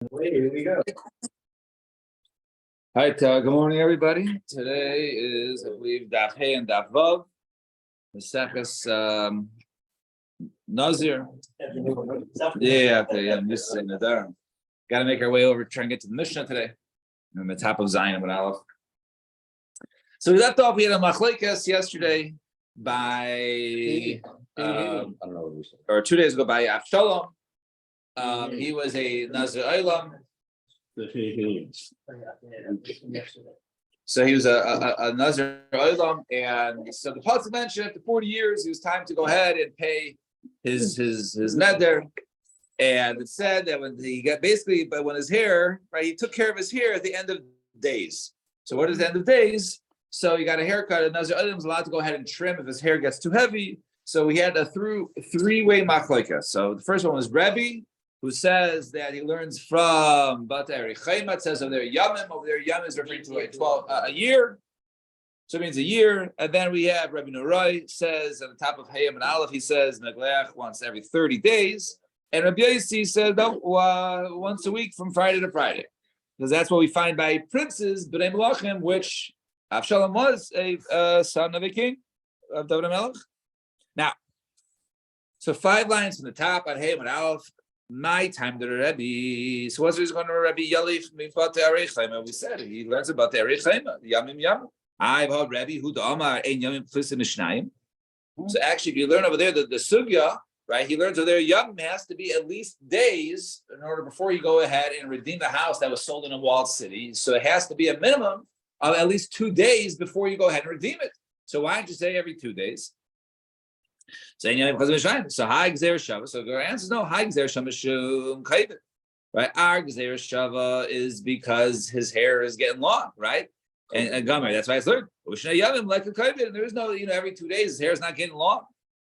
Here we go. All right, good morning, everybody. Today is, I believe, Daf Hey and Daf Vav, the Seches Nazir. Yeah, I'm just saying it there. Got to make our way over, try and get to the Mishnah today. On the top of Zion with Aleph. So we left off. We had a machlekes yesterday by, I don't know what we said, or 2 days ago by Avshalom. He was a Nazir Olam. So he was a Nazir Olam, and so the pasuk mentioned after 40 years, it was time to go ahead and pay his neder. And it said that when he got but when his hair, right, he took care of his hair at the end of days. So what is the end of days? So he got a haircut, and Nazir Olam was allowed to go ahead and trim if his hair gets too heavy. So we had a three-way machlokes. So the first one was Rebbe, who says that he learns from Bat Eri Chayma. It says over there Yamim. Over there Yamim is referring to a year. So it means a year. And then we have Rabbi Norai says on the top of Hayam and Aleph, he says Megleach once every 30 days. And Rabbi Yossi says no, once a week from Friday to Friday. Because that's what we find by princes, B'nai Melachim, which Avshalom was a son of a king, of David HaMelech. Now, so 5 lines from the top on Hayam and Aleph. My time to the Rebbe. So what's going to Rebbe Yalif Mipat Arechema? We said he learns about the Arechema, the Yamim Yam. I've heard Rebbe who the Amar Ein Yamim Plisim Mishnayim. So actually, if you learn over there the sugya, right? He learns over there Yamim has to be at least days in order before you go ahead and redeem the house that was sold in a walled city. So it has to be a minimum of at least 2 days before you go ahead and redeem it. So why don't you say every 2 days? So high gzer shava. So the answer is no. High gzer shava shum chayvit. Right? Our gzer shava is because his hair is getting long, right? And gomer. That's why it's learned. Ushna yavim like a chayvit. And there is no, every 2 days his hair is not getting long.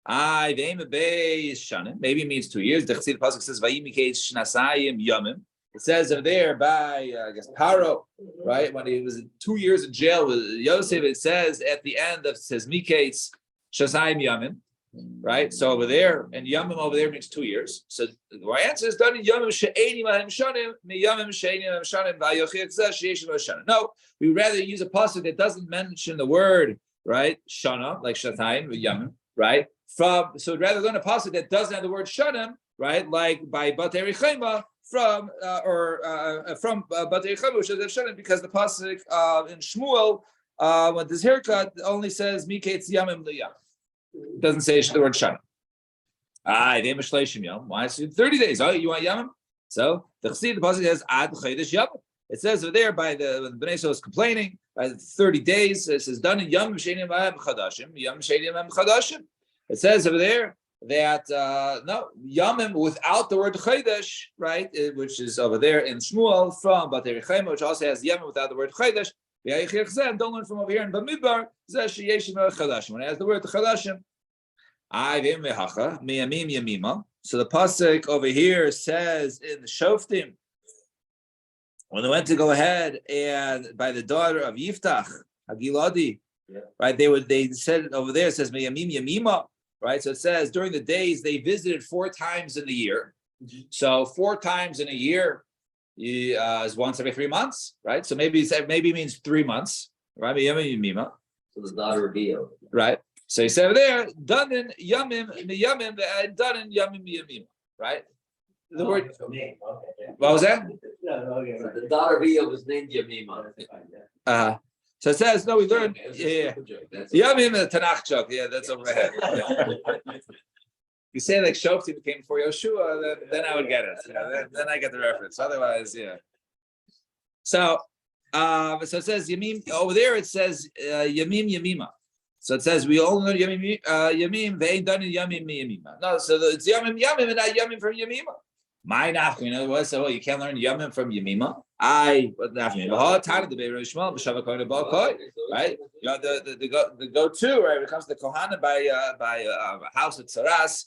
Maybe it means 2 years. The Chassid pasuk says vayimikeis shnasayim yamim. It says over there by I guess Paro, right? When he was 2 years in jail with Yosef, it says at the end of says mikeis shasayim yamim. Right, so over there, and Yamim over there means 2 years. So the answer is done in Yamim she'eini mahim shanim, mi Yamim she'eini mahim shanim, va'yochich zeh she'esh lo shanim. No, we would rather use a pasuk that doesn't mention the word, right, shana, like shatayim, Yamim, right? So we'd rather learn a pasuk that doesn't have the word shanim, right, like by Bat Eri Chayma from Bat Eri Chayma, which is shanim, because the pasuk in Shmuel, when this haircut only says miketz Yamim liyam. It doesn't say the word shana. Why? So 30 days. Oh, you want yamim? So the pasuk says ad chaydish yamim. It says over there when the Bnei Yisrael is complaining by 30 days. It says done in yamim shenim chadashim. Yamim shenim chadashim. It says over there that no yamim without the word chaydish, right? Which is over there in Shmuel from Bat Eri Chayma, which also has yamim without the word chaydish. Don't learn from over here in Bamidbar. When it has the word chadashim, so the pasuk over here says in the Shoftim, when they went to go ahead and by the daughter of Yiftach Hagiladi, right? They said over there, it says meyamim yamima, right? So it says during the days they visited 4 times in the year. So 4 times in a year is once every 3 months, right? So maybe it means 3 months, right? So the daughter of Eo. Right. So he said over there, done in yamim, done in yamim, right? The word. Okay. What was that? Okay. So the daughter of Eo was named Yamima. So it says no. We learned. Yeah. Yamim the Tanakh joke. Yeah, that's over my head. Yeah. You say like Shoftim came before Yoshua, then I would get it. Then I get the reference. Otherwise, yeah. So it says Yamim over there. It says Yamim Yamima. So it says we all learn Yamim. They ain't done in Yamim Yamima. No, so it's Yamim and not Yamim from Yamima. My nafka, in other words, so you can't learn Yamim from Yamima. What nafka? Right? The go-to, right? When it comes to the Kohanim by a house at Saras,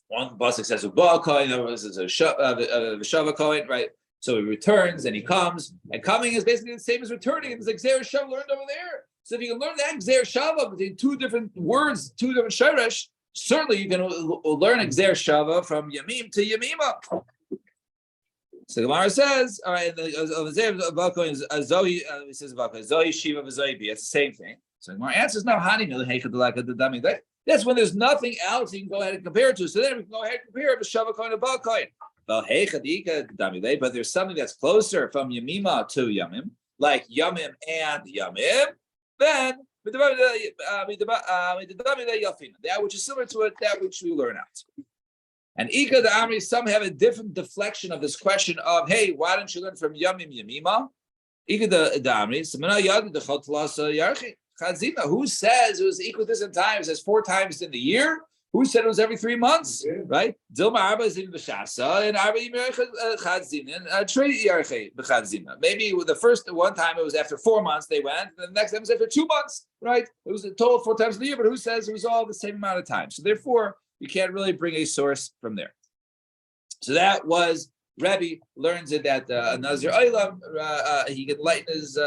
one pasuk says Uba Kohen, another one says V'Shava Kohen, right? So he returns and he comes, and coming is basically the same as returning. It's like Gzer Shava learned over there. So if you can learn that Gzer Shava between 2 different words, 2 different sheresh, certainly you can learn Gzer Shava from Yamim to Yamima. So the Gemara says, all right, he says Zoe Shiva Zoe B. It's the same thing. So the Gemara answers, no, Hani that's when there's nothing else you can go ahead and compare it to. So then we can go ahead and compare it to Shava coin and Bal coin. But there's something that's closer from Yamima to Yamim, like Yamim and Yamim, then that which is similar to it, that which we learn out. And Ika the Amri, some have a different deflection of this question of, hey, why don't you learn from Yamim Yamima? Ika the Amri, who says it was equal distance times? It says 4 times in the year. Who said it was every 3 months? Right? Dilma Arba is in B'Shasa and Arba Chadzina and Trey Yarche B'Chadzina. Maybe the first one time it was after 4 months they went, and the next time it was after 2 months, right? It was a total 4 times in the year, but who says it was all the same amount of time? So therefore, you can't really bring a source from there. So that was Rebbe learns it that Nazir Olam, he can lighten his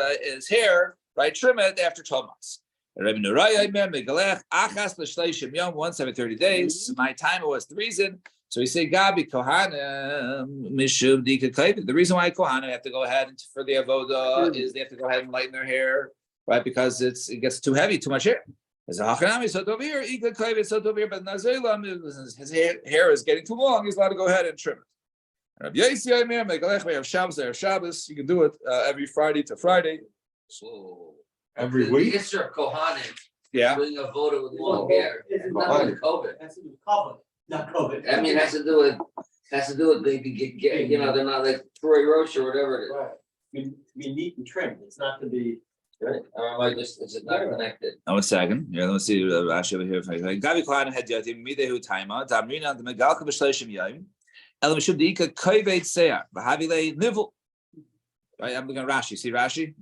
hair, right? Trim it after 12 months. Rebbe Nuraya Megalech Achas l'Shleishim Yom, once every 30 days. My time it was the reason. So he said, Gabi Kohanim Mishum Dika Kavit. The reason why Kohanim have to go ahead and for the avoda is they have to go ahead and lighten their hair, right? Because it gets too heavy, too much hair. As a Hachanami, so over here, Ika Kavit, so over here, but Nazilam, his hair is getting too long. He's allowed to go ahead and trim it. Rabbi Yossi Omer Megalech Me'er Shabbos. You can do it every Friday to Friday. So Every week? It's your Kohanim. Yeah. Doing a voter with long hair. It's not with COVID. Has to do with COVID, not COVID. I mean, it has to do with maybe get you know, they're not like Troy Roche or whatever it is. Right. We neat and trim. It's not to be. Right? Or am I just, is it not connected? Oh, 1 second. Yeah, let's see Rashi over here. Gabi Kohanim had yatim midehu taima damrina the megalka b'shleishim yayim elam shub diika kaveit se'ar b'havilei nivel. Right, I'm looking at Rashi. See Rashi?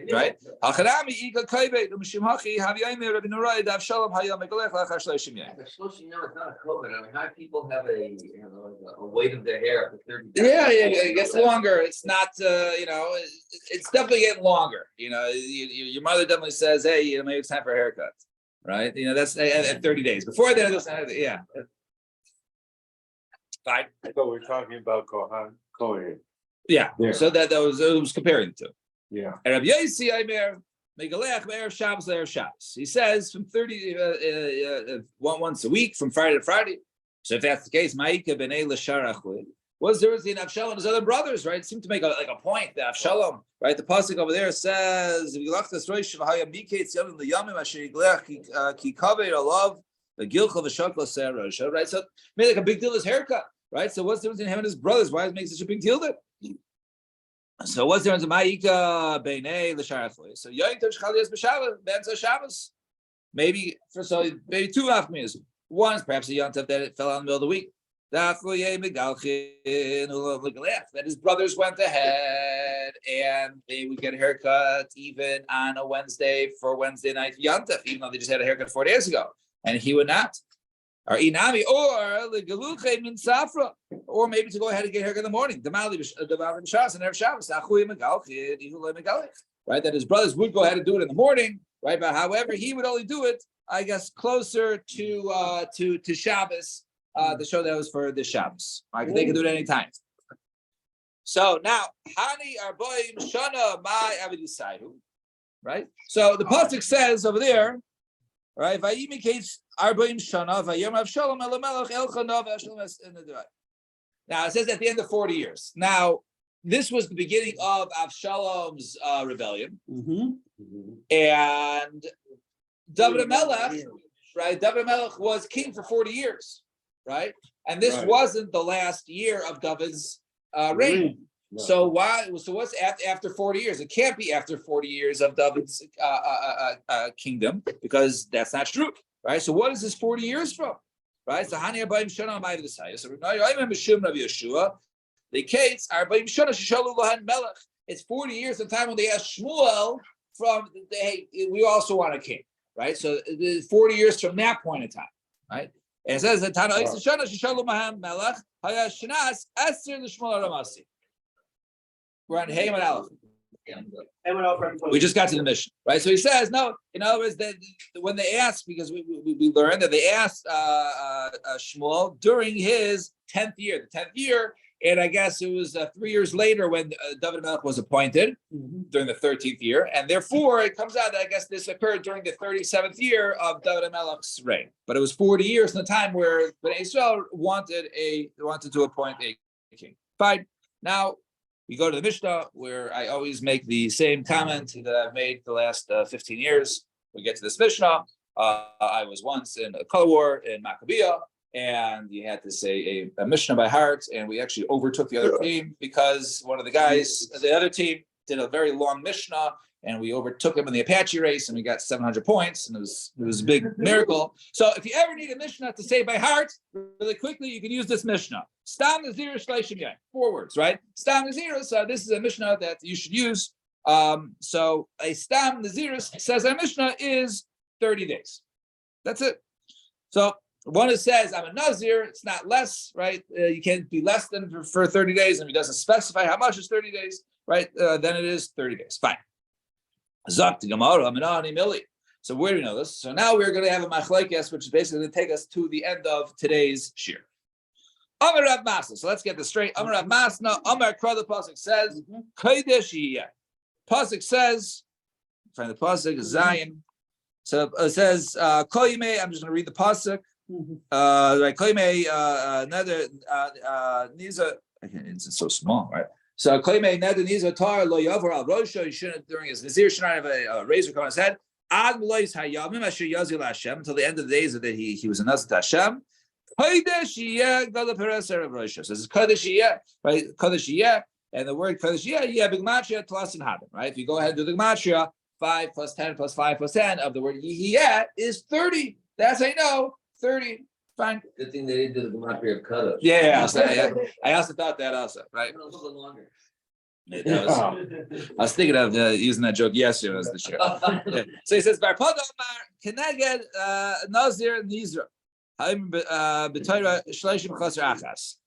Yeah. Right? Hacharami ika kaveit umshim hachi haviyayim Rabbi Nurai dav shalom hayam megalech lachar shleishim yayim. It's not a COVID. I mean, how people have a weight of their hair for 30 days? Yeah, it gets longer. It's not, it's definitely getting longer. Your mother definitely says, hey, maybe it's time for a haircut, right? That's at 30 days. Before that, yeah. Fine. So we're talking about Kohen. Yeah. Yeah. So that was comparing the two. Yeah. And Rabbi Yossi Omer Megalech Me'er Shabbos Le'er Shabbos. He says from 30 once a week, from Friday to Friday. So if that's the case, Ma'ika B'nei L'Sharachli. Was there in Avshalom and his other brothers, right? It seemed to make a point that Avshalom, right? The pasuk over there says, right? So made like a big deal of his haircut, right? So what's the difference in him and his brothers? Why does it make such a big deal there? So what's the difference in Ma'ika B'nei L'Sharachli? So Yoim Tov Shchalias B'Shabbos, Ben Shabbos. Maybe 2 afternoons. One is perhaps a yontif that it fell out in the middle of the week. That his brothers went ahead and they would get a haircut even on a Wednesday for Wednesday night yontif, even though they just had a haircut 4 days ago, and he would not. Or inami, or min safra, or maybe to go ahead and get a haircut in the morning. Right, that his brothers would go ahead and do it in the morning, right? But however, he would only do it, I guess, closer to Shabbos, the show that was for the Shabbos. Right, they can do it anytime. So now, Hani Arboim Shana my Avidisaihu, right? So the pasuk says over there, right? Vayimikates Arboim Shana Vayom Avshalom Elamelech Elchanav Avshalom. Now it says at the end of 40 years. Now this was the beginning of Avshalom's rebellion, and David HaMelech, right? David HaMelech was king for 40 years, right? And this wasn't the last year of David's reign. No. So why? So what's after 40 years? It can't be after 40 years of David's kingdom, because that's not true, right? So what is this 40 years from? Right? So Hani Arbaim Shana Ma'av L'Sayis. So I remember Shum Rabbi Yeshua. The case Arbaim Shana Shishalu Lohan Melech. It's 40 years the time when they asked Shmuel from, hey, we also want a king, right? So 40 years from that point in time, right? And it says that Tana Shana Shishalu Lohan Melech Haya Shnas Esther L'Shmuel Aramasi. We're on Hayman Aleph. We just got to the mission, right? So he says, no, in other words, that when they asked, because we learned that they asked Shmuel during his 10th year. The 10th year And I guess it was 3 years later when David Melech was appointed during the 13th year. And therefore, it comes out that I guess this occurred during the 37th year of David Melech's reign. But it was 40 years in the time where Bnei Israel wanted to appoint a king. Fine. Now, we go to the Mishnah, where I always make the same comment that I've made the last 15 years. We get to this Mishnah. I was once in a color war in Maccabiah, and you had to say a Mishnah by heart, and we actually overtook the other team because one of the guys, the other team, did a very long Mishnah, and we overtook him in the Apache race, and we got 700 points, and it was a big miracle. So if you ever need a Mishnah to say by heart, really quickly, you can use this Mishnah. Stam Nazir Shleishim Yai. 4 words, right? Stam Nazir. So this is a Mishnah that you should use. So a Stam Nazir says our Mishnah is 30 days. That's it. So one that says I'm a Nazir, it's not less, right? You can't be less than for 30 days, and if he doesn't specify how much is 30 days, right? Then it is 30 days. Fine. Zakti Gemara, Aminani Mili. So where do we know this? So now we're going to have a machlekes, which is basically going to take us to the end of today's shir. Amar Rav Masna. So let's get this straight. Amar Rav Masna. Amar Kra, the pasuk says, Kodesh Yiyeh. Pasuk says, find the pasuk, Zion. So it says, Koyime. I'm just going to read the pasuk. Right, Koyime, another Niza. It's so small, right? So Koyime Neder Niza Tar Lo Yavar Al Rosha. He shouldn't during his Nazir should not have a razor on his head. Ad Lois Hayamim Asher Yazil Hashem until the end of the days that he was a Nazir to Hashem. Kodesh Yiyeh Gala Peres Erev Rosha. So this is Kodesh Yiyeh, right? Kodesh Yiyeh, and the word Kodesh Yiyeh B'Gematria Tlas and Hadam, right? If you go ahead and do the Gematria, 5 plus 10 plus 5 plus 10 of the word Yiyeh is 30. That's how you know 30. Fine. Good thing they didn't do the gematria of Kadosh. Yeah, I also thought that also, right? A little longer. I was thinking of using that joke yesterday as the show. Yeah. So he says, "Barpada Amar Keneged Nazir Nizra."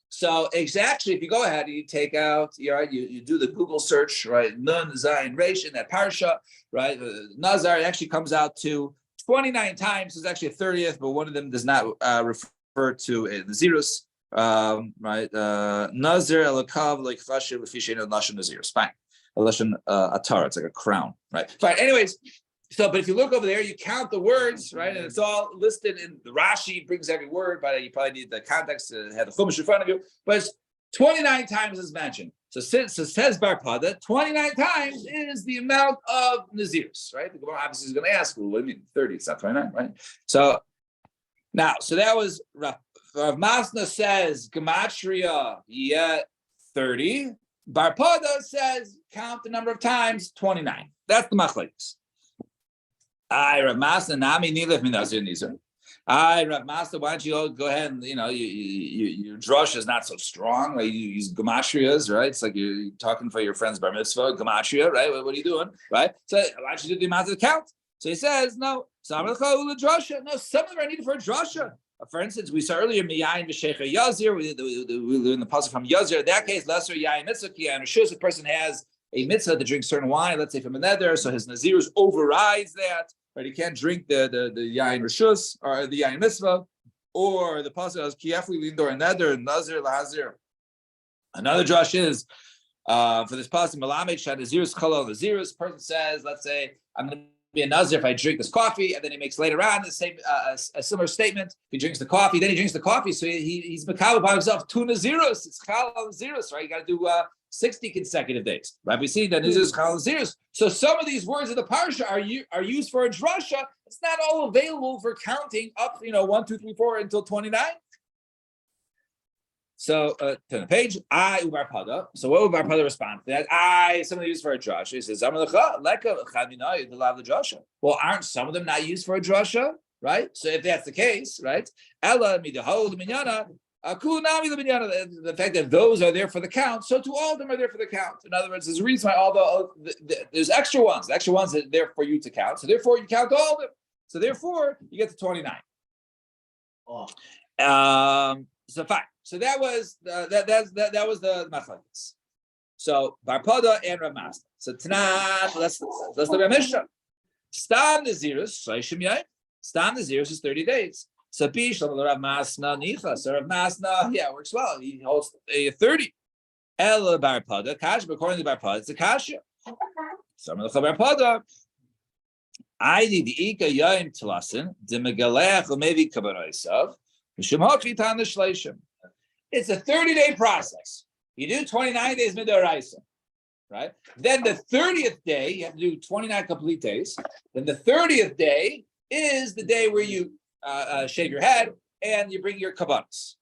So exactly, if you go ahead and you take out, you do the Google search, right? Nun Zayin Reish in that parsha, right? Nazar actually comes out to 29 times. It's actually a 30th, but one of them does not refer to the Nazirus. Right? Nazir elakav like fashion lefishin lashon Nazirus. Fine. A lashon atar. It's like a crown, right? Fine. Anyways. So, but if you look over there, you count the words, right? And it's all listed in the Rashi brings every word, but you probably need the context to have the Chumash in front of you. But it's 29 times is mentioned. So says Bar Pada, 29 times is the amount of Nazirs, right? The Gemara obviously is going to ask, well, what do you mean 30? It's not 29, right? So now, so that was Rav Masna says Gematria, 30. Bar Pada says count the number of times, 29. That's the machlekes. I Rav Masna Nami Nilef Minazir Nizar. Rav Masna, why don't you go ahead and your drush is not so strong, right? You use gematrias, right? It's like you're talking for your friend's bar mitzvah, gematria, right? What are you doing, right? So why don't you do the amount of the count? So he says, no, some of them are needed for a drasha. For instance, we saw earlier Miyayin V'Shecha Yazir. We learned the pasuk from Yazir. In that case, lesser Yayin Mitzvah Kiyayin Rishus. A person has a mitzvah to drink certain wine, let's say from a nether, so his Nazirus overrides that. Right, he can't drink the yain rishus or the yain mitzvah, or the pasuk has kiafli lindor and nether nazir lahazir. Another drush is for this pasuk malamed shad nazirus chalal nazirus. Person says, let's say I'm going to be a nazir if I drink this coffee, and then he makes later on the same a similar statement. He drinks the coffee, then he drinks the coffee, so he's makabel by himself 2 nazirus. It's chalal nazirus, right? You got to do 60 consecutive days. Right? We see that this is chalal nazirus. So some of these words of the parsha are used for a drasha. It's not all available for counting up, 1, 2, 3, 4 until 29. So turn the page. I Ubar Pada. So what would Bar Pada respond to that? Somebody used for a drasha. He says, well, aren't some of them not used for a drasha? Right? So if that's the case, right? Ella midahol minyana. The fact that those are there for the count, so to all of them are there for the count. In other words, there's a reason why there's extra ones. The extra ones are there for you to count. So therefore, you count all of them. So therefore, you get to 29. Oh. So fine. So that was that was the machlekes. So Bar Pada and Rav Masna. So tonight, let's look at Mishnah. Stam Nazirus Shleishim Yom. Stam Nazirus is 30 days. So Rav Masna Nicha. So Rav Masna, works well. He holds a 30. El bar pada kash, but according to bar pada, it's a kasha. Some of the bar pada. I need the ika yaim tlasin the megalech or maybe kabaraisav. It's a 30-day process. You do 29 days midoraisa, right? Then the 30th day, you have to do 29 complete days. Then the 30th day is the day where you shave your head and you bring your kabbanas.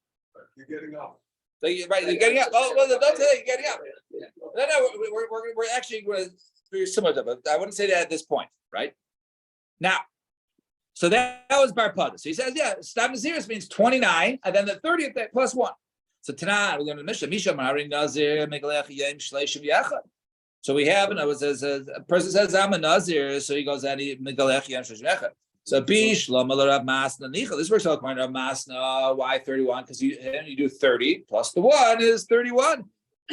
You're getting up. So you're getting up. Oh, well, don't say that, you're getting up. No, we're actually very similar to that, but I wouldn't say that at this point, right? Now, so that was bar pada. So he says, yeah, Stam Naziris means 29, and then the 30th day plus 1. So tonight we're going to Mishnah. Misha Mari Nazir Megalech Yom Shleishim Yachad. So we have, and it was as a person says, I'm a Nazir, so he goes and he Megalech Yom Shleishim Yachad. So Bish Lama Rav Masna Nichel. This works out according to Rav Masna. Why 31? Because you do 30 plus the 1 is 31.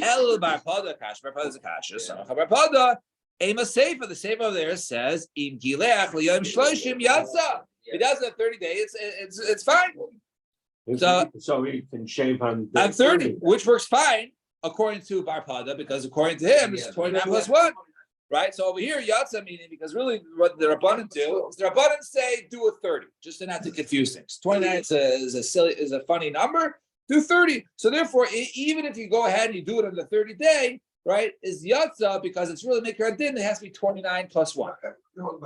El bar pada kash. Bar pada is a kasha. So bar pada. Ema Sefer, the Sefer over there says, "Im Gilech liyom shloshim yatsa." He does it 30 days. It's fine. So he can shave on. day 30, which works fine according to Bar Pada, because according to him, it's 29 plus 1, right? So over here, yatsa meaning because really what the Rabbanan do is the Rabbanan say do a 30, just to not to confuse things. 29 is a funny number. Do 30. So therefore, even if you go ahead and you do it on the 30th day, right, is yatsa because it's really make your din. It has to be 29 plus 1. No.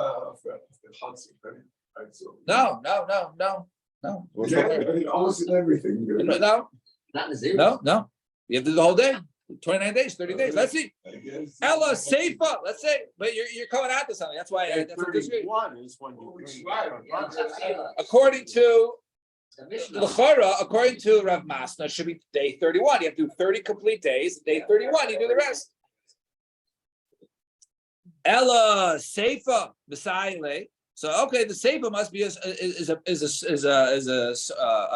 Almost in everything. No. Not in the zero. No. You have to do the whole day. 29 days, 30 days. Let's see. Ella Seifa. Let's say, but you're coming out to something. That's why that's a good read. 31 is when you bring According to The Mishnah. the Chara, according to Rav Masna, it should be day 31. You have to do 30 complete days. Day 31, you do the rest. Ella Seifa B'Sayle. So okay, the Seifa must be is a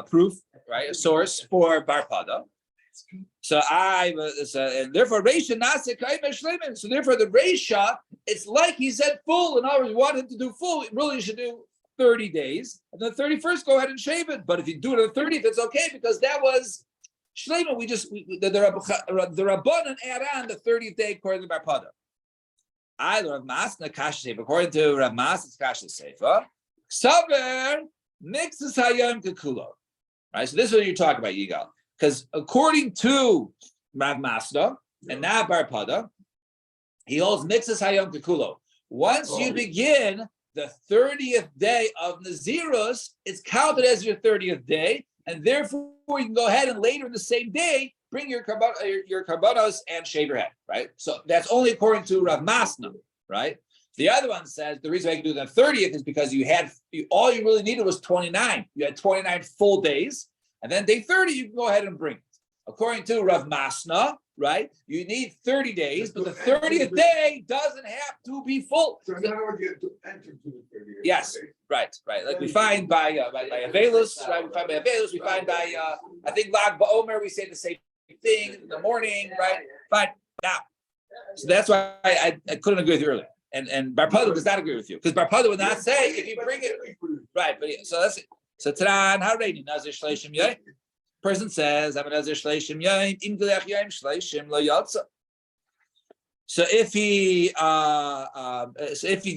proof, right? A source for Bar Pada. So and therefore Reisha Nasa Kaima Shleiman. So therefore the Reisha, it's like he said full. In other words, we want him to do full. Really, you should do 30 days, and the 31st, go ahead and shave it. But if you do it on the 30th, it's okay because that was Shleiman. The Rabbanan add on the 30th day according to Bar Pada. I Rav Masna Kasha Sefer. According to Rav Masna's Kasha Sefer, Saver mixes Hayom Kekulo. Right. So this is what you're talking about, Yigal. Because according to Rav Masna and now Bar Pada, he holds mixes Hayom Kekulo. Once you begin the 30th day of Nazirus, it's counted as your 30th day, and therefore you can go ahead and later in the same day bring your karbanos and shave your head, right? So that's only according to Rav Masna, right? The other one says the reason I can do the 30th is because all you really needed was 29. You had 29 full days, and then day 30 you can go ahead and bring it. According to Rav Masna, right? You need 30 days, but the 30th day doesn't have to be full. So now we get to enter to the 30th. Yes, right. Like we find by Avelus, right? We find by Avelus. We find by I think Lag BaOmer. We say the same thing in the morning, right? Fine. Now, so that's why I couldn't agree with you earlier. And Bar Pada does not agree with you because Bar Pada would not say if you bring it right. But so that's it. So Taran, how ready? Nazir Shleishim Yai. Person says, I'm a Nazir Shleishim Yai. Im Gilech Yaim Shleishim Lo Yatsa. So if he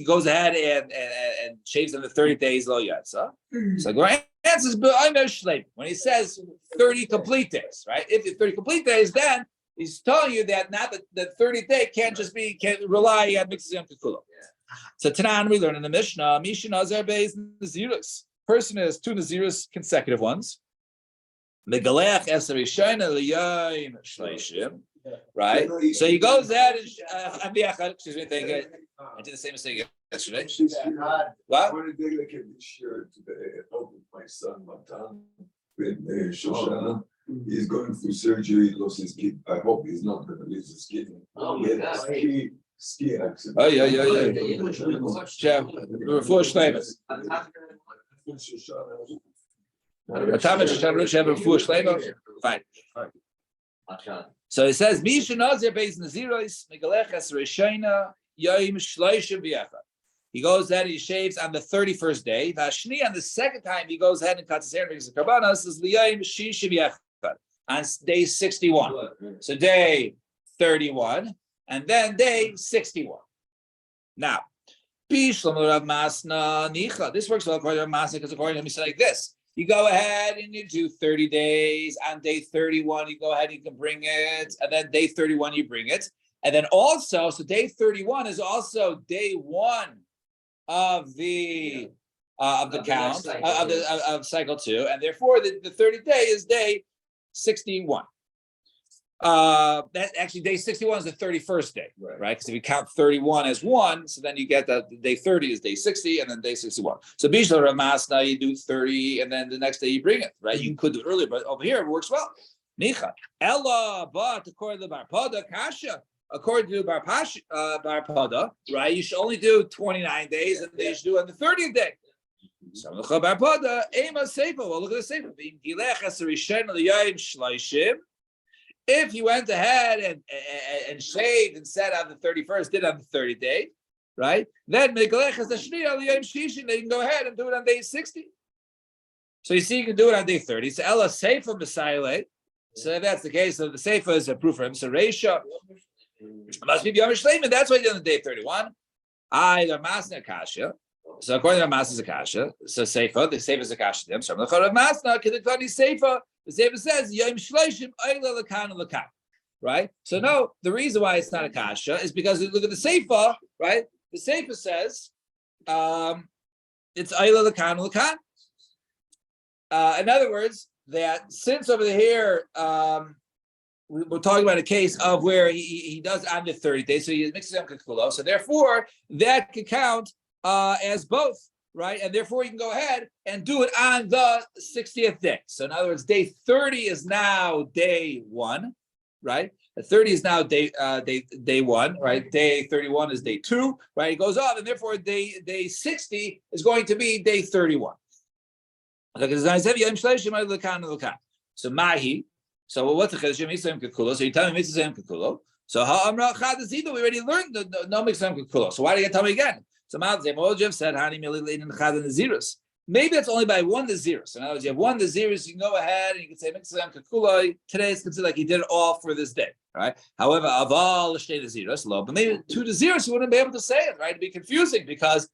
goes ahead and shaves on the 30 days Lo Yatsa, so the answer is when he says 30 complete days, right? If it's 30 complete days, then he's telling you that not that the 30th day can't rely on mixing on Kekulo. So Tanan, we learn in the Mishnah, Misha Nazir Beis Nazirus. Person has 2 Nazirus consecutive ones. Megalech Eser Rishayna L'Yayim Shleishim. Right? So he goes there and excuse me, thank you. I did the same mistake yesterday. What? I want to take like a shirt today. I help with my son Matan with Shoshana. He's going through surgery, he lost his kid. I hope he's not going to lose his kidney. Oh He my had God. a ski accident. Oh yeah. Jeff, Refuah Shleimus. Fine. So it says, Misha Nazir Beis Naziros, Megalech Eser Rishayna, Yom Shleishim V'Yachad. He goes ahead and he shaves on the 31st day. Vashni, on the second time, he goes ahead and cuts his hair and makes the karbanos, is L'Yom Shishim V'Yachad. on day 61. So day 31, and then day 61. Now, this works well according to Rav Masna, because according to him, he said like this. You go ahead and you do 30 days. On day 31, you go ahead and you can bring it. And then day 31, you bring it. And then also, so day 31 is also day 1 of the count of cycle 2. And therefore, the 30 day is day 61. That actually day 61 is the 31st day, right? Because if you count 31 as 1, so then you get that day 30 is day 60, and then day 61. So Bishla Rav Masna, you do 30, and then the next day you bring it, right? You could do it earlier, but over here it works well. Nicha Ella, but according to Bar Pada Kasha, according to Bar Pada, right? You should only do 29 days, and they should do on the 30th day. So Bar Pada, Ema Seifa. Well, look at the Seifa. If you went ahead and shaved and said on the 31st, did on the 30th day, right? Then they can go ahead and do it on day 60. So you see, you can do it on day 30. So Ella Seifa B'Sayle. So if that's the case, so the Seifa is a proof for him. So Reisha must be Yom Shleiman. That's why you did on day 31. The Masna Kasha. So according to Masna Zakasha, so Seifa, the Seifa Zakasha, them. So Rav Masna, Kedekani Seifa. The Seifa says Yom Shleishim Oila Lakan Lakan, right? So no, the reason why it's not a kasha is because you look at the Seifa, right? The Seifa says it's Oila Lakan Lakan. In other words, that since over here we're talking about a case of where he does on the 30 days, so he mixes them kakulo, so therefore that could count as both. Right, and therefore you can go ahead and do it on the 60th day. So in other words, day 30 is now day 1, right? The 30 is now day 1, right? Day 31 is day 2, right? It goes on, and therefore day 60 is going to be day 31. So mahi. So what's the chiddush? Mitzvah kakulo. So you tell me mitzvah kakulo. So ha'amra chadazida. We already learned the no mitzvah kakulo. So why do you tell me again? So Mojiv said, maybe it's only by 1 Nazirus. So in other words, you have 1 Nazirus, you can go ahead and you can say, today it's considered like he did it all for this day, right? However, Aval Nazirus, low, but maybe 2 Nazirus, you wouldn't be able to say it, right? It'd be confusing because,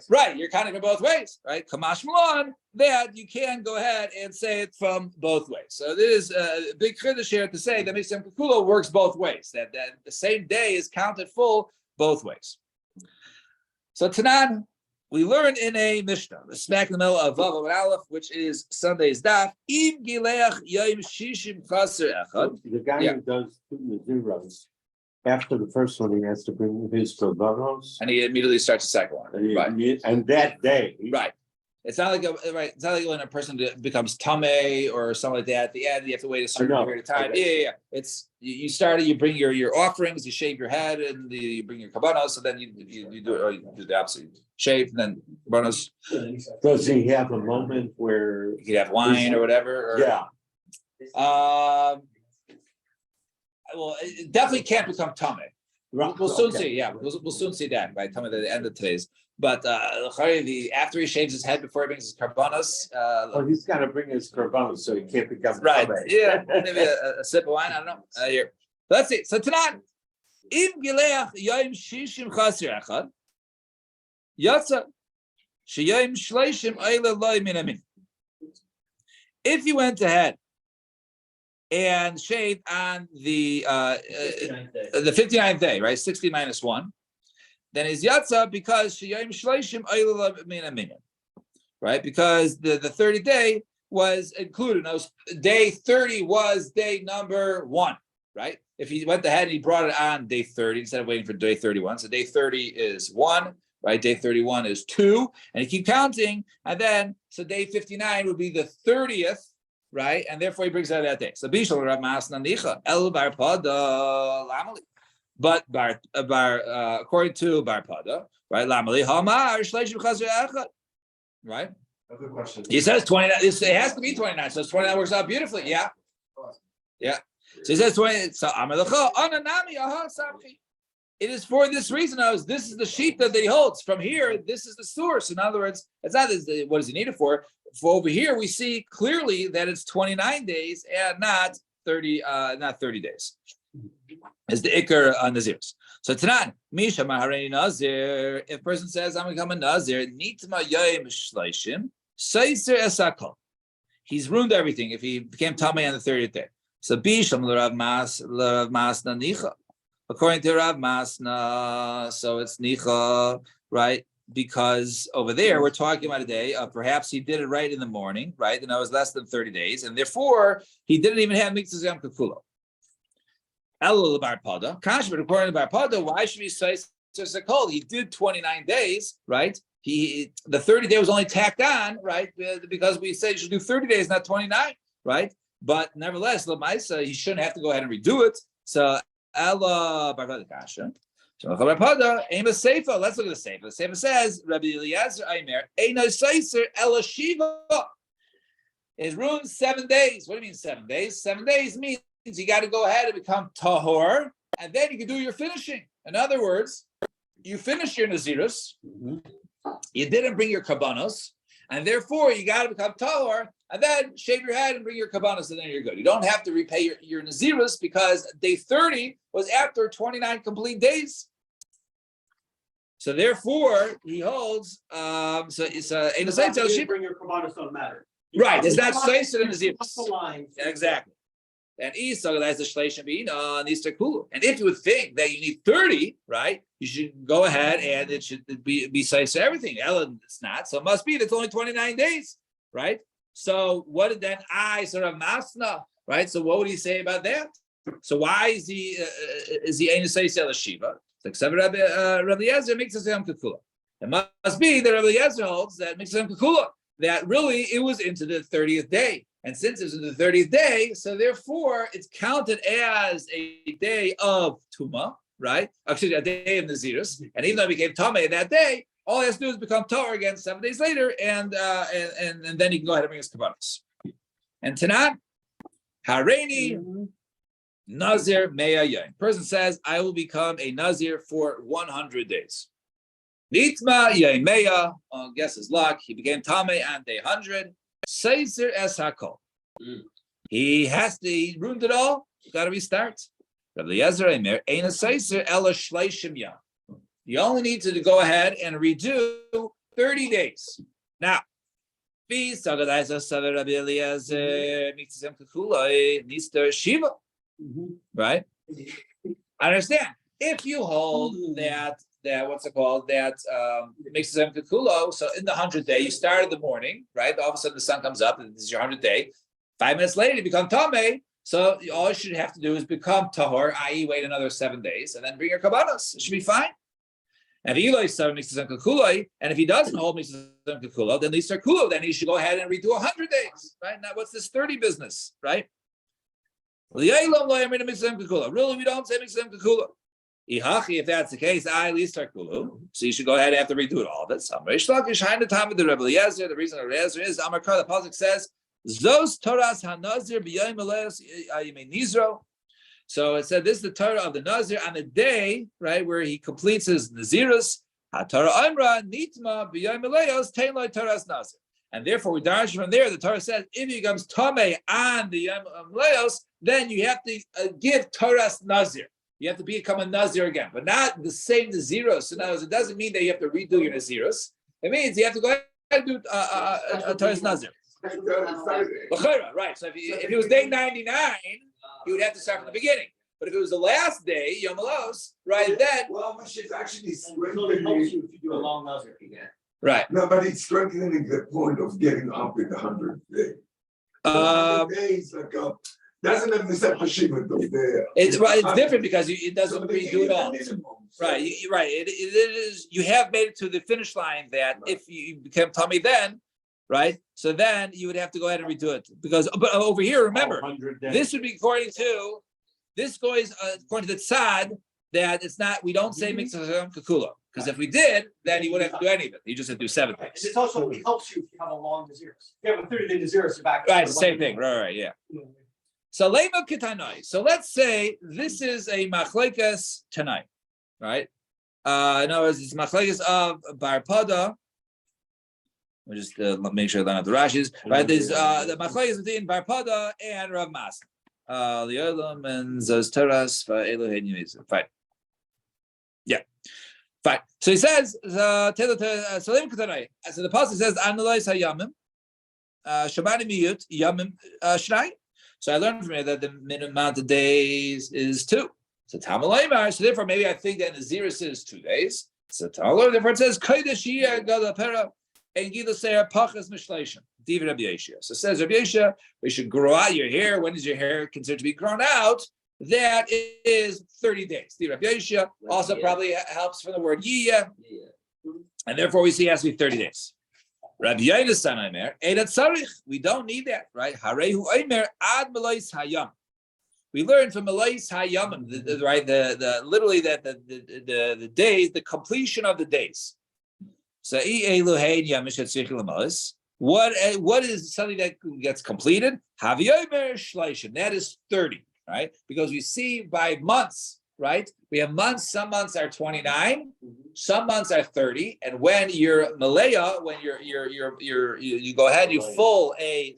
right, you're counting it both ways, right? Kamash Milan, that you can go ahead and say it from both ways. So there is a big chiddush here to say that Mitzvah Kakulo works both ways, that the same day is counted full both ways. So Tanan, we learned in a Mishnah, the smack in the middle of Vav and Aleph, which is Sunday's daf. Im gileach yom shishim chaser echad. The guy who does the zeros, after the first one, he has to bring his korbanos. And he immediately starts the second one. Right. And that day. Right. It's not like it's not like when a person becomes tameh or something like that. At the end, you have to wait a certain period of time. Yeah. It's you started. You bring your offerings. You shave your head, and you bring your kabbanos. So then you do it. Or you do the opposite. You shave, and then kabbanos. Does he have a moment where you could have wine or whatever? Or, yeah. Well, it definitely can't become tameh. We'll soon see. Yeah, we'll soon see that by the time of the end of today's. But after he shaves his head before he brings his karbanos, he's got to bring his karbanos, so he can't become right. tameh. Yeah, maybe a sip of wine. I don't know. Here, let's see. So tonight, im gileach yom shishim chaser echad yatsa sheyom shleishim eila loy min amin. If you went ahead and shaved on the 59th day, right, 60 minus 1. Then is yatsa because sheyom shleishim eila min amin, right? Because the 30 day was included. Now, day 30 was day number 1, right? If he went ahead and he brought it on day 30 instead of waiting for day 31, so day 30 is 1, right? Day 31 is 2, and you keep counting, and then so day 59 would be the 30th, right? And therefore he brings out that day. So bishul Rav Masna nicha el bar pada lamali. But according to Bar Pada, right? Lamali hamar shleishim chaser echad, right? Good question. He says 29. It has to be 29. So 29 works out beautifully. Yeah. Yeah. So he says 20. So amalecha ananami aha samchi. it is for this reason. This is the sheet that he holds. From here, this is the source. In other words, it's not what does he need it for? For over here, we see clearly that it's 29 days and not 30 days. Is the ikar on Nazirs. So Tanan, Misha Maharani Nazir, if a person says, I'm become a Nazir, Nitma Yayim Shleishim, Saiser Esakol. He's ruined everything if he became Tamei on the 30th day. So Bisham L'Rav Masna Nicha. According to Rav Masna, so it's Nicha, right? Because over there, we're talking about a day of perhaps he did it right in the morning, right? And that was less than 30 days. And therefore, he didn't even have Mitzvah Yom Kikulo. Elul Bar Pada. Kashmir, according to Bar Pada, why should we say Sakol? He did 29 days, right? The 30 day was only tacked on, right? Because we say you should do 30 days, not 29, right? But nevertheless, Lamaisa, he shouldn't have to go ahead and redo it. So Ella Bar Pada Kasha. So Bar Pada, aim a Seifa. Let's look at the Seifa. The Seifa says, Rabbi Eliezer Aimer, Eino Seiser Ella Shiva. It ruins 7 days. What do you mean 7 days? 7 days means you got to go ahead and become tahor, and then you can do your finishing. In other words, you finish your nazirus, you didn't bring your kabbanos, and therefore you got to become tahor, and then shave your head and bring your kabbanos, and then you're good. You don't have to repay your nazirus because day 30 was after 29 complete days. So therefore, he holds. So it's in the sense of bring your kabbanos don't matter. Right, it's not sliced in the nazirus. The line. Exactly. And Esau that's the Shleishim Bina and Easter Kulu. And if you would think that you need 30, right, you should go ahead and it should be size everything. Ellen, it's not. So it must be that's only 29 days, right? So what did then I sort of masna, right? So what would he say about that? So why is he ain't say Shiva? Like Rabbi Eliezer makes us Yom Kikula. It must be that Rabbi Eliezer holds that makes Yom Kikula. That really it was into the 30th day. And since it was in the 30th day, so therefore it's counted as a day of Tuma, right? Actually, a day of Nazirus. And even though it became Tameh that day, all he has to do is become Torah again 7 days later, and then he can go ahead and bring his Kabbanos. And Tanan, Hareini Nazir Meya Yom. Person says, I will become a Nazir for 100 days. Nitma Yemeya, guess his luck, he became Tameh on day 100. Seiser es hakol. He ruined it all. Got to restart. Rabbi Eliezer Aimer ain't a seiser ela shleishim yom. You only need to go ahead and redo 30 days. Now, right? I understand. If you hold that what's it called? That makes them kikulo. So in the 100th day, you start in the morning, right? All of a sudden the sun comes up, and this is your 100th day. 5 minutes later, you become tameh. So all you should have to do is become tahor, i.e., wait another 7 days, and then bring your kabbanos. It should be fine. And if he doesn't hold mikzas kikulo, then listar kulo. Then he should go ahead and redo 100 days, right? Now, what's this 30 business, right? Really, we don't say mikzas kikulo. If that's the case, so you should go ahead and have to redo it all. That's some Reish Lakish behind the time of the Rebbe Eliezer. The reason Rebbe Eliezer is Amar Kar, the pasuk says, "Zos Toras HaNazir b'yayim aleos yimei nizro." So it said this is the Torah of the Nazir on the day, right, where he completes his Nazirus. HaTorah Amra Nitma b'yayim aleos tein lo Toras Nazir. And therefore, we derive from there. The Torah says if he becomes Tameh on the Yom Leos, then you have to give Toras Nazir. You have to become a Nazir again, but not the same Naziros. So now it doesn't mean that you have to redo your Naziros. It means you have to go ahead and do a Torah's Nazir. Right. So if it was day 99, you would have to start from the beginning. But if it was the last day, Yom Elos, right then. Well, which is actually It really helps you if you do a long Nazir again. Right. No, but it's strengthening the point of getting up in the 100th day. Days like doesn't have the same hashivah there. It's different because it doesn't redo it all. Right, right. It is. You have made it to the finish line. That if you become Tommy, then, right. So then you would have to go ahead and redo it because. But over here, remember, this would be according to this goes according to the tzad that it's not. We don't say mikzas kikulo because if we did, then he wouldn't have to do any of it. He just have to do 7 days. It also helps you if you have a long Naziris. If you have a 30-day Naziris, you're back. Right, it's the same thing. Right, yeah. So lema kitanai. So let's say this is a machlekas tonight, right? In other words, it's machlekes of Bar Pada. We'll just make sure I don't have the Rashis, right? There's the machlekes between Bar Pada and Rav Mas. Liolam and Zos for Elohein Yimizim. Fine. Yeah. Fine. So he says, Salim Katanai. So the pasuk says, Analyze Hayamim, Shabani Miyut, Yamim Shnai. So I learned from here that the minimum amount of days is 2. So Tamalaymar. So therefore, maybe I think that Naziris is 2 days. So Tamalor, therefore it says, Kodesh Yiyah Gadapera and Gila Seir Pachas Mishleishim. Divi Rabbi Yeshua. So says Rabbi Yeshua, we should grow out your hair. When is your hair considered to be grown out? That is 30 days. Divi Rabbi Yeshua also probably helps from the word Yiyah. And therefore we see it has to be 30 days. Rabbi Yonasan Omer, Eidat Sarich. We don't need that, right? Harehu Omer Ad Melois Hayam. We learned from Melois Hayam, right? The literally that the days, the completion of the days. So what is something that gets completed? That is 30, right? Because we see by months, right? We have months. Some months are 29, some months are 30, and when you're Malaya, when you go ahead, you full a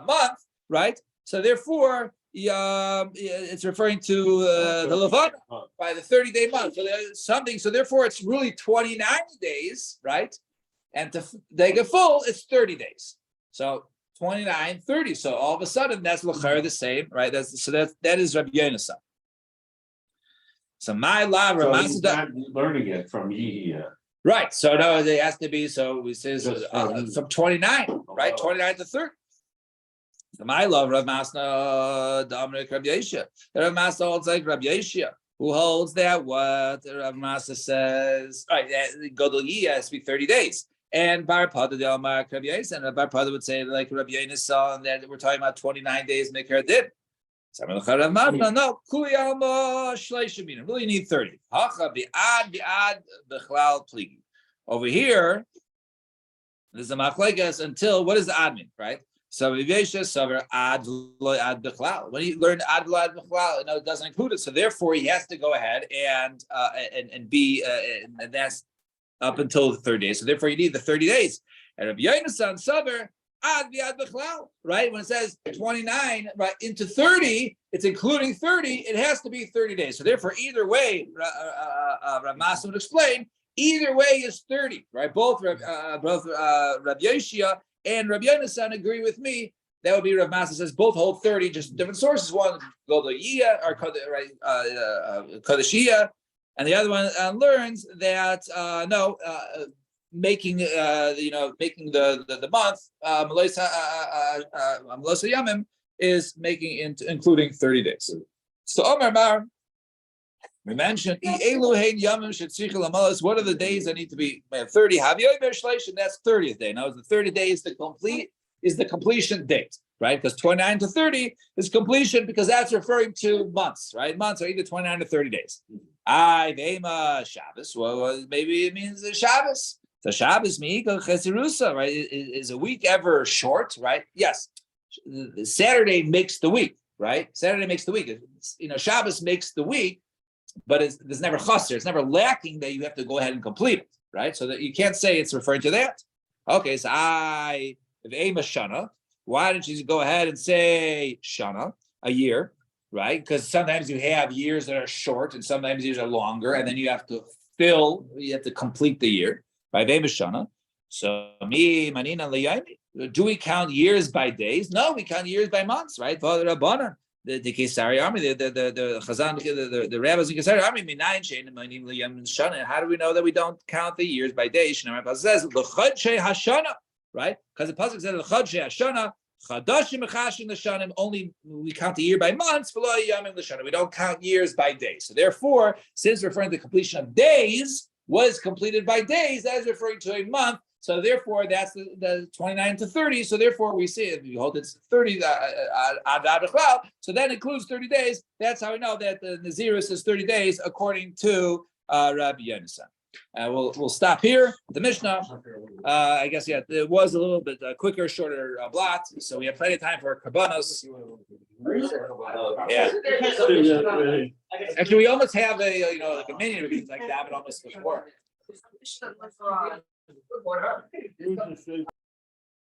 month, right? So therefore, it's referring to the Levana by the 30-day month. So there's something. So therefore, it's really 29 days, right? And to they get full, it's 30 days. So 29, 30. So all of a sudden, that's l'chara the same, right? That is Rabbi Yonasan. So my law, So he's not learning it from Yihya. right? So no, it has to be. So we say from 29, right? 29 to 30. My love, Rav Masna, Dominic Rabbi Yeshua. Rav Masna holds like Rabbi Yeshua, who holds that what Rav Masna says. All right, Godol Yiyah has to be 30 days. And Bar Pada the Amar Rabbi Yeshua, and Bar Pada would say like Rabbi Yonasan that we're talking about 29 days Mikra did. No, Kuli Alma Shleishim. Really need 30. Hacha bi'ad bechlal pligi. Over here, there's a machlekes until what is the admin, right? So Vivesha Savar ad bechlal. When you learn ad bechlal, it doesn't include it. So therefore, he has to go ahead and be and that's up until the 30 days. So therefore, you need the 30 days. And Rabbi Yonasan Savar ad bechlal, right? When it says 29 right into 30, it's including 30. It has to be 30 days. So therefore, either way, Rav Masna would explain. Either way is 30, right? Both Rabbi Yeshua and Rabbi Yonasan agree with me. That would be Rav Masna says both hold 30, just different sources. One Godol Yiyah or Kodeshiyah, and the other one learns that making making the month Melosa Yamim is making including 30 days. So Omer Mar, we mentioned what are the days that need to be 30? That's 30th day. Now, the 30 days the completion date, right? Because 29 to 30 is completion because that's referring to months, right? Months are either 29 to 30 days. Shabbos. Well, maybe it means Shabbos. So Shabbos right? Is a week ever short, right? Yes. Saturday makes the week, right? Saturday makes the week. Shabbos makes the week. But there's never chaser, it's never lacking that you have to go ahead and complete it, right? So that you can't say it's referring to that. Okay, so if Ema Shana, why don't you go ahead and say Shana, a year, right? Because sometimes you have years that are short and sometimes years are longer, and then you have to complete the year, right? Ema Shana. So do we count years by days? No, we count years by months, right? Father Rabbanan. The Kesari army, the Chazan, the rabbis in Kesari army, how do we know that we don't count the years by days? It says Hashana, right? Because the pasuk says Hashana, Chadashim Mechashim L'Shanim. Only we count the year by months. We don't count years by days. So therefore, since referring to the completion of days was completed by days, that is referring to a month. So therefore, that's the 29 to 30. So therefore, we see it. We hold it's 30. So that includes 30 days. That's how we know that the Naziris is 30 days, according to Rabbi Yonasan. We'll stop here. The Mishnah, I guess, it was a little bit quicker, shorter blot. So we have plenty of time for Karbanos. Yeah. I guess- Actually, we almost have a, like a mini meeting like that, but almost before. Interesting.